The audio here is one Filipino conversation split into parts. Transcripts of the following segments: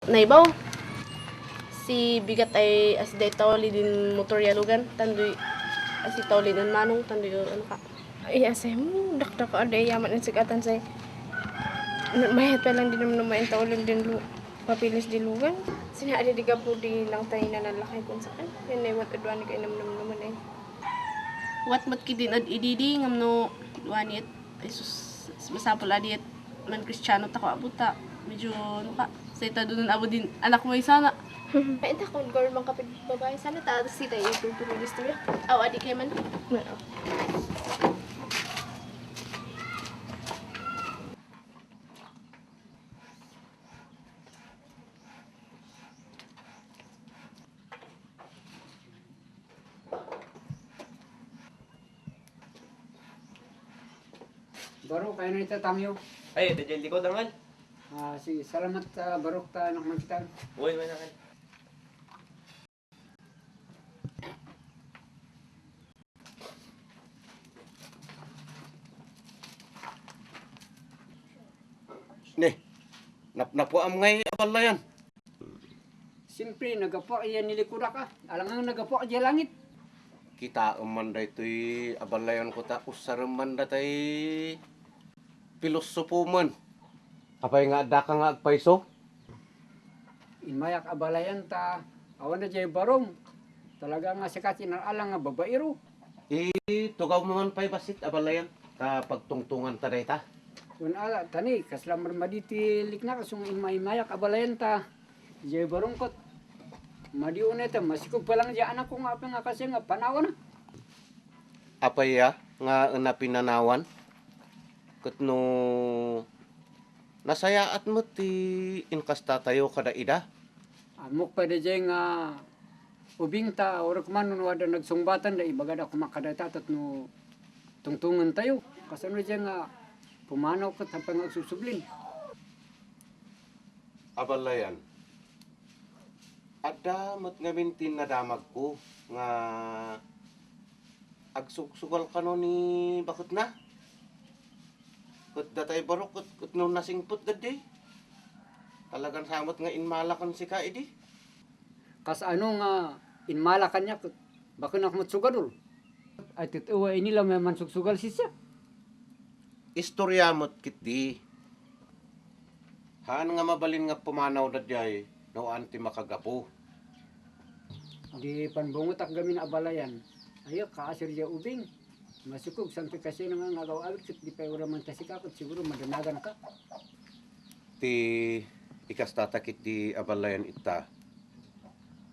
Naibaw, si bigat ay as day tawali din motor yalugan, tandoy as tawali din manong, tandoy ano ka. Ay, asay mo, dakdak ko ada yaman ang sikatan say. Mayat pa lang din naman main taulan din papilis di lugan. Sina ada di gapo di lang tayo na nalakay kung saan. Yan ay wat adwan kay naman eh. Wat mat kidin ad ididi ngamno duanit ay sus masapol adit man Kristiyano ta ko abuta. Medyo ano ka, sa ita doon abo din anak mo sana. Ay, ita kung girl mang kapit babae sana ta si tayo yung istorya. Aw adi kay man. Barok kayo na ito tamyo. Ay, dajal likod angal. Sige, salamat barok ta anak kita. Uy, man angal. Nih, napuam ngay abalayan. Siyempre, nagapo iyan nilikura ka. Alangang nagapo di langit. Kita man da ito'y abalayan ko ta usaraman da tay pilosopo man. Apay nga da ka nga agpaiso? Inmayak abalayan ta. Awan na jay barong. Talaga nga sikatin ang alang nga babairo. Tugaw mo man pa'y basit abalayan. Ta pagtungtungan ta day ta. Kung ala, tani, kaslamar maditilik na kasung inmayak abalayan ta. Jay barong kot. Madiun ito, masikog pa lang dyan anak ko nga kasi nga panawan na. Apay ya nga na pinanawan. Kat no nasayaat mo ti inkasta tayo kada ida. Amok pa da dyan nga ubing ta, orak man nung wada nagsungbatan da ibagada kumakadata at no tungtungan tayo. Kasi no dyan nga pumanaw ka tapang agsusublin. Abalayan. Ada mat nga mintin na damag ko nga agsugsugal ka no ni bakit na? Kut datay barok kut no nasingput gadi. Talagang samot nga inmalakan si ka idi. Kas ano nga inmalakan niya, baka nakmatsugadol. Ay tituwa nila may mansugsugal siya. Istorya mo't kiti. Haan nga mabalin nga pumanaw na jay no anti makagapo. Di panbungot ak gamin abalayan. Ayo kaasir dia ubing. Masukog sampai kasi nga ngagaw awit di pa ura man tasikakot siguro madanagan ka. Ti ikas tatakit di abalayan ita.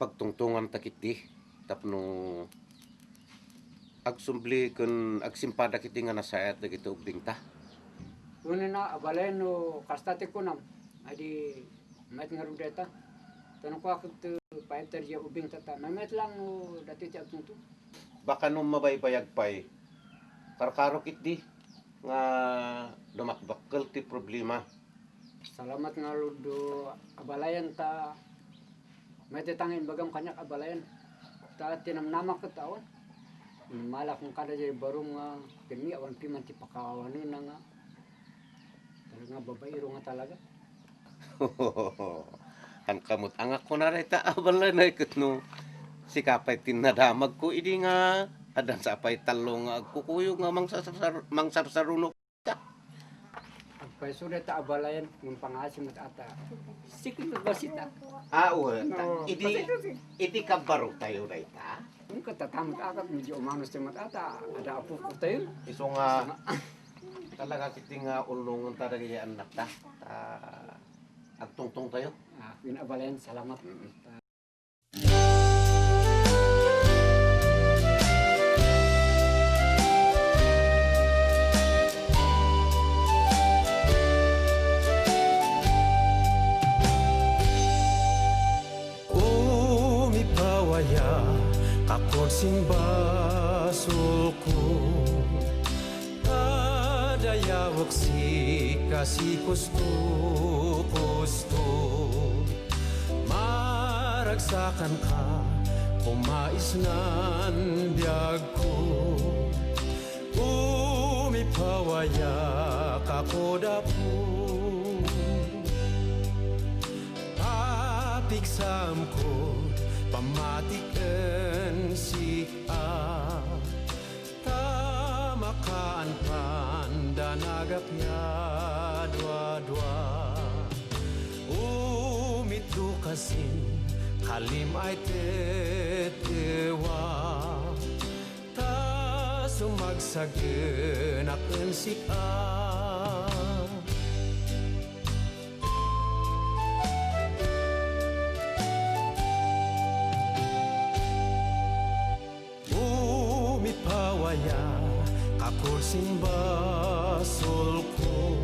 Pagtungtungan takit di. Tapno agsumbli kun agsimpada kiti nga nasayat na kito ubing ta. Una na abalayan no kastate ko nam. Adi mayat nga rudeta. Tanong ko ako to paiter dia ubing tata. Mayat lang no dati ti agtunto. Baka nung mabaybayag pa'y karkaro kit di nga dumakbakkel ti problema. Salamat nga ludo abalayan ta. May titangin bagam kanyak abalayan. Ta tinamnama ko taon. Mala kung kada jay barong nga kini awan piman ti pakawanin na nga. Talaga babairo nga talaga. Ang kamot angak ko na rin ta abala na ikot no. Si kapay tinadamag ko idi nga adan sa apay talo nga agkukuyo nga mangsarsarunok. Pagpasulit ta abalayan ng pangasim at ata. Sikit ba sita? Oo. Idi kabaro tayo na ita. Kung katatamot akat medyo umanos yung matata. Ada apo ko tayo. Iso nga talaga kiti nga ulungan talaga yung anak ta. Agtungtong tayo. Pinabalayan, salamat. Umipawaya kakod simbasulku kadayawak si kasi kusto maragsakan ka kumais nan biyag ko umipawaya kakod apo samko pamatiken sika tamakaan pandanagapya dua-dua umitu kasin kalim ay tetewa ta sumagsagen aken sika umipawaya kakursin basulku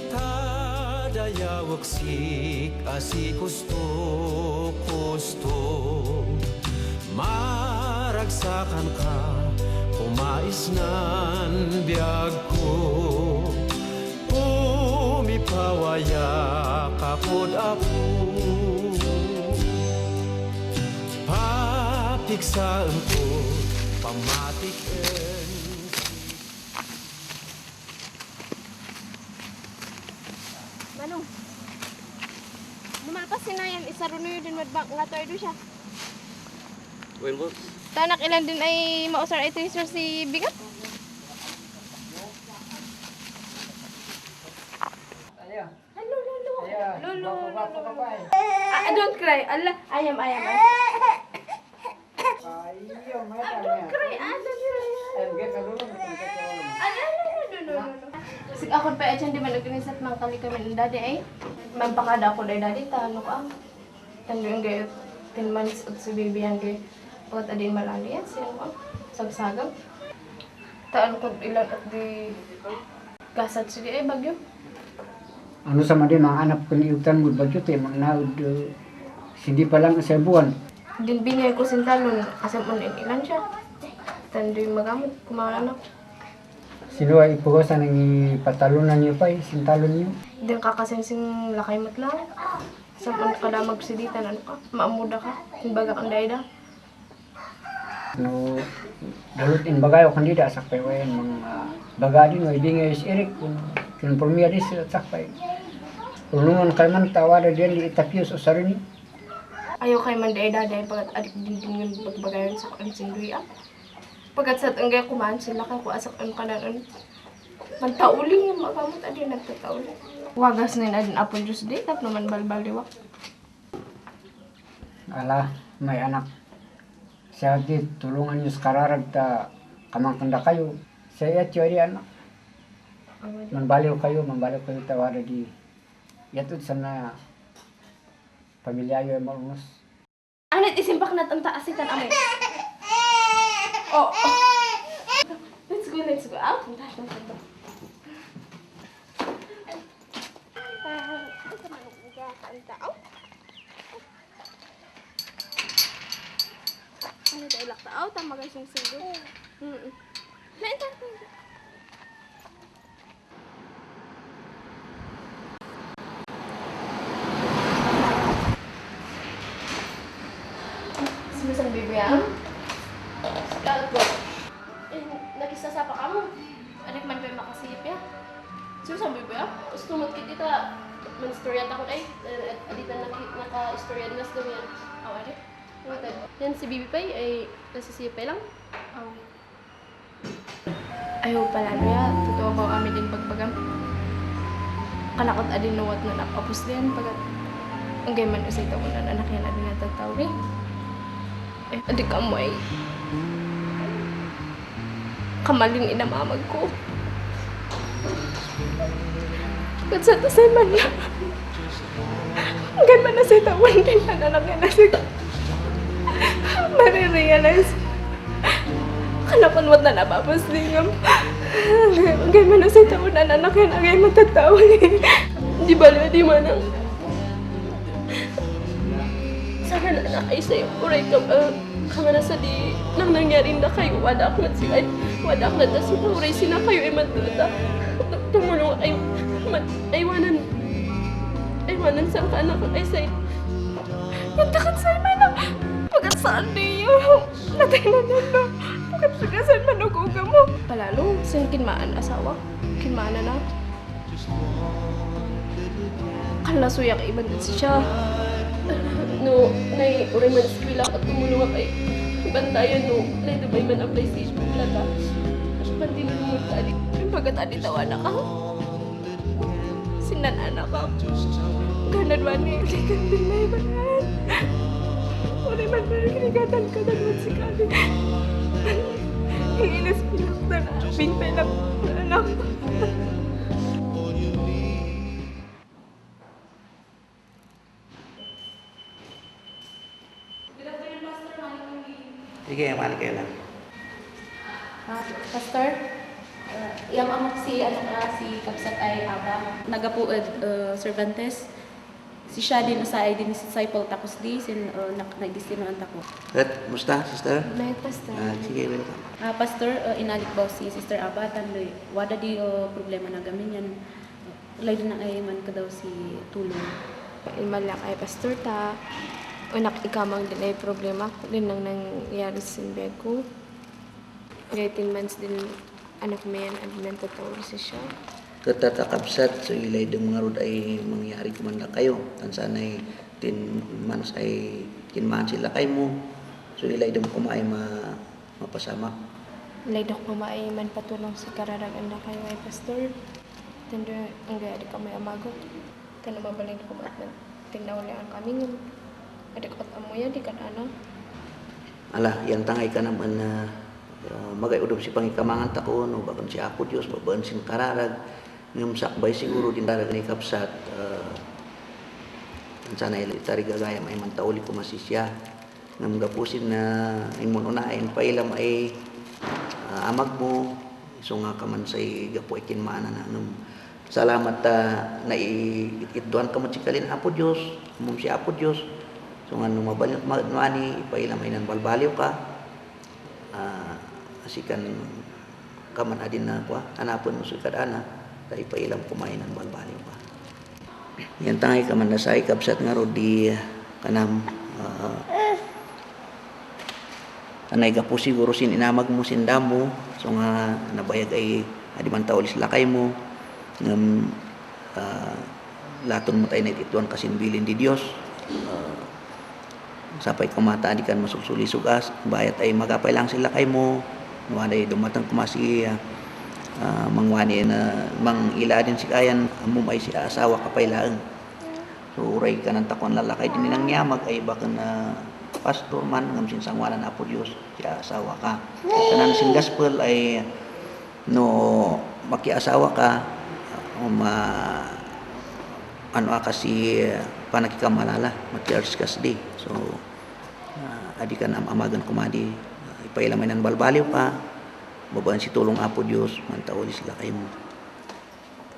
tadaya waksik asi kusto maragsakan ka kumais nan biyag ko umipawaya kapod ako papiksaan ko pamatiken Manong, lumalpas si Nayan, isa rin yun din madbang nga toy siya. Well, boss. Tanak ilan din ay mausar ito yung si Bigat? Ayan. Lolo, lolo. Ayan. Lolo, Bapa. Don't cry. Allah, ayam. Ayaw, may tanya. Don't cry. Don't get a room. No. Sige, ako pa dyan, di man nag-inisat mang kali kami ng daddy ay. Mampakada ako dahil daddy, tano ka. Tando yung gayot, 10 months at si baby yan gay. Pagkat adi malali yan, siya mo. Sagsagam. Taan ko ilan at di gasat sige ay bagyo. Ano sa mga mga anak paniutan mo bagyo tayo mga naud hindi pa lang sa buwan. Din bingay ko sintalon, asam mo ilan siya. Tando yung magamit, kumain anak. Sino ay ipugasan ng patalunan niyo pa sintalon niyo. Din kakasinsing lakay mo't lang. Sampan kada magsiditan, ano ka? Maamuda ka. Baga kang dayda. No, dalut in bagayo kandida sakpay wayan mga baga din way bingay si Eric kun pormiya dis sakpay. Ulungan kay man tawada din di itapius usarin niyo. Ayaw kay man dayda dahil pagkat adik din yung pagbagayon sa kansinduya. Pagkat sa tanggay kumaan sila kay kuasak ang kanan. Mantauling yung magamot adi nagtatauling. Wagas na yun adin apple juice di tap naman balbaliwak. Ala, may anak. Siya di tulungan niyo sa kararag ta kamangkanda kayo. Saya tiyo anak. Manbaliw kayo tawada di. Yatud sa na pamilya yo malungos. Anit isimpak na tanta asikan amay. Oh. Let's go out. Ito man ang tao. Ano tayo lakta? Tama guys yung sigo. Naintan ko. Simusang bibiyang? Scout ko. Nagisasapa ka mo. Anak man kayo makasip ya. Simusang bibiyang? Ustumot kita manstorya takot ay. Aditan naka-istorya na sa dumi yan. Awa yan si Bibi Pay ay nasisipay lang. Oh. Ayaw pala niya. Totoo ko kami din pagpagam. Kanakot adin nuwat na nakapos din. Pagkat ang gayman usay ito kung anak yan adin natatawri. Adik ka mo ay kamaling inamamag ko. Pagkat sa tasay man na ang gayman na sa itawan din ang anak yan na marirealize kanapan wat na nababas lingam agay man sa taon na anak yan agay matatawa di bala di manang sana na ay sa'yo uray ka kamana sa di nang nangyari na kayo wada aklat sila wada aklat na sila uray sina kayo ay matuta tumulong ay wanan sa anak ay sa'yo yung takat sa'yo manang pagkat saan niyo? Natay na na. Pagkat saan manuguga mo? Palalo, sin kinmaan asawa. Kinmaan na. Kalasuyak iban din siya. No, nay uray man eskwela at tumulong kay bantayan no. Nay dubay man apply sa eskwela ta. Pandi mo tadi. Pagkat adi tawana ka. Sinan anak ka. Kanan wani ikan bilay banan. Uray man kinigatan ka dan si kadi. Inas pinaktan abing pelak anak. Sige, mali kayo lang. Pastor, yung amak si Kapsat ay Aba, nagapuad Cervantes. Si siya din usay din si disciple takos di sin nagdistinoan tako. At, musta, sister? May pastor. Sige, welcome. Pastor, inalik ba si Sister Aba tandoy wada di problema na gamin yan. Lay din na ay man ka daw si tulong. Malak ay pastor ta. Anak ikamang din ay problema ko din nang nangyari sa biyag ko. 18 months din anak mo yan at nantatawag siya. Katatakabsat, so ilay ng mga rod ay mangyari kumanda kayo. Tansan ay 10 months ay 10 months sila kayo mo. So ilay ng kumay mapasama. Laydok pa man patulong sa kararagan na kayo ay pastor. Tando ang gaya ka may amagot. Tando mabalay ko ba at tinawali ang kami ng adikot amo yan, di ka ano. Ala, yang tangay ka naman na magayudom si pangikamangan taon o bakon si Apo Diyos, babaan sin kararag. Ngam sakbay siguro din darag ni Kapsat. Sana ilitari gagayam ay mantauli ko masisya. Ngam gapusin na imon unain pa ilam ay amag mo. So nga ka man say gapo ay kinmana na. Salamat na itduan ka mo sikalin Apo Diyos. Mum si Apo Diyos. So nga nung mabalik maani ipailam ay nang balbaliw ka. Asikan kaman adin na kwa hanapon mo sukad ana kay pailam kumain ng balbaliw pa. Yan tangay kaman nasay Kapsat nga ro di kanam anay gapo siguro sin inamag mo sin damo so nga nabayag ay adi man taulis lakay mo ngam laton mo tayo na ituan kasinbilin di Dios. Sapay kumata di kan masuksuli sugas bayat ay magapay lang sila kay mo nuanay dumatang kumasi mangwani na mang ila din si kayan amum ay si asawa kapaylaan. So uray ka ng takon lalakay din nilang nyamag ay baka na pastor man ngam sin sangwanan Apo Dios si asawa ka. Kanan sin gospel ay no makiasawa ka ano kasi panakikamalala materials kasdi. So adi kan amagan kumadi ipailamay ng balbaliw pa babaan si tulong Apo Diyos mantauli sila kayo mo.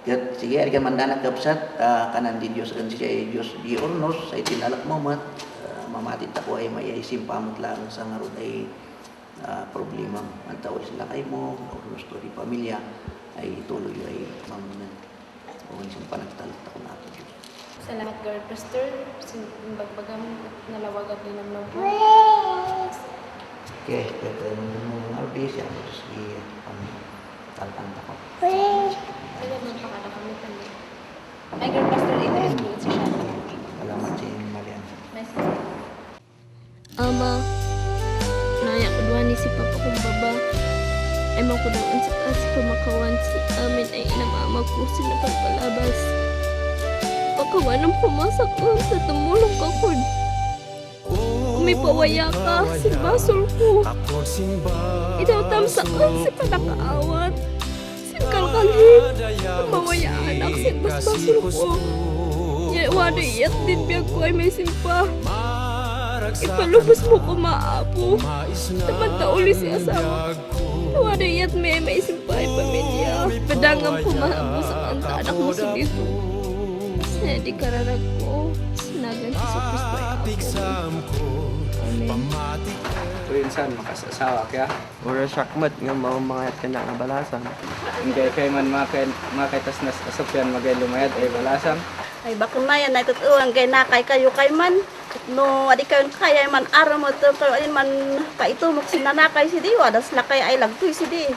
Kat sige adi kan mandanak Kapsat kanan di Diyos kan siya Diyos di ornos sa itinalak mo mat mamatit ako ay may simpamot lang sa ngarod ay problema mantauli sila kayo mo ornos to di pamilya ay tuloy ay mamunan o isang panagtalat ako na Apo Diyos. Salamat God pastor. Bagbagam nalawagan din ng Okay, pwede nung ardi siya terus di pangtantang ako. Kaya magpakada kami tanda. Ay girl pastor interest mo si siya. Salamat si Marian. Nice. Ama, naya kedua ni si papa kong baba. Emang ko daw si pamakawan si amin ay inamamaku sila pagpalabas. Pakawan ang pumasak ko sa tumulong ka ko. Umipawaya ka si basol ko. Itaw tamsaan si panakaawat. Sin kalkalhin. Umawaya anak si basol ko. Wada iyat din biyag ko ay may simpa. Ipalubos mo ko maapo. Taman tauli si asawa. Wada iyat may simpa ay pamilya. Padangam ko maabo sa kanta anak mo si dito. Saya di kararag ko. Sinagan si Kristo ay ako. Amen. Tuinsan makasasawa kaya. Ora sakmat nga mamangayat ka na nga balasan. Hindi kay man makaitas na asopyan magay lumayad ay balasan. Ay bakun na yan, natutuan kay nakay kayo kay man. No, adi kayo kaya man araw mo to, kayo man paitumok sinanakay si Diwa, das lakay ay lagtoy si Di.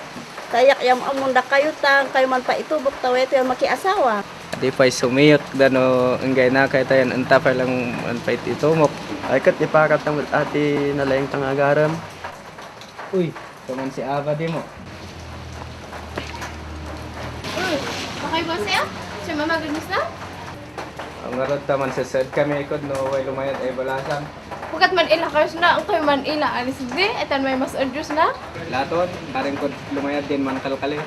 Kayak yam amunda kayo tang, kayo man paitubok tawet yung makiasawa. Di pa sumiyok dano enggay na kay tayo anta pa lang anpait itumok. Ay kat ipakat ng ati nalayang tangagaram. Uy, tuman si Aba di mo. Okay ba siya? Siya mamagulis na? Ang garot taman sa sad kami ikod no way lumayad ay balasan. Hukat man ila kayo na, ang kayo man ila alis di, etan may mas odjus na. Laton, karing kod lumayad din man kalkali.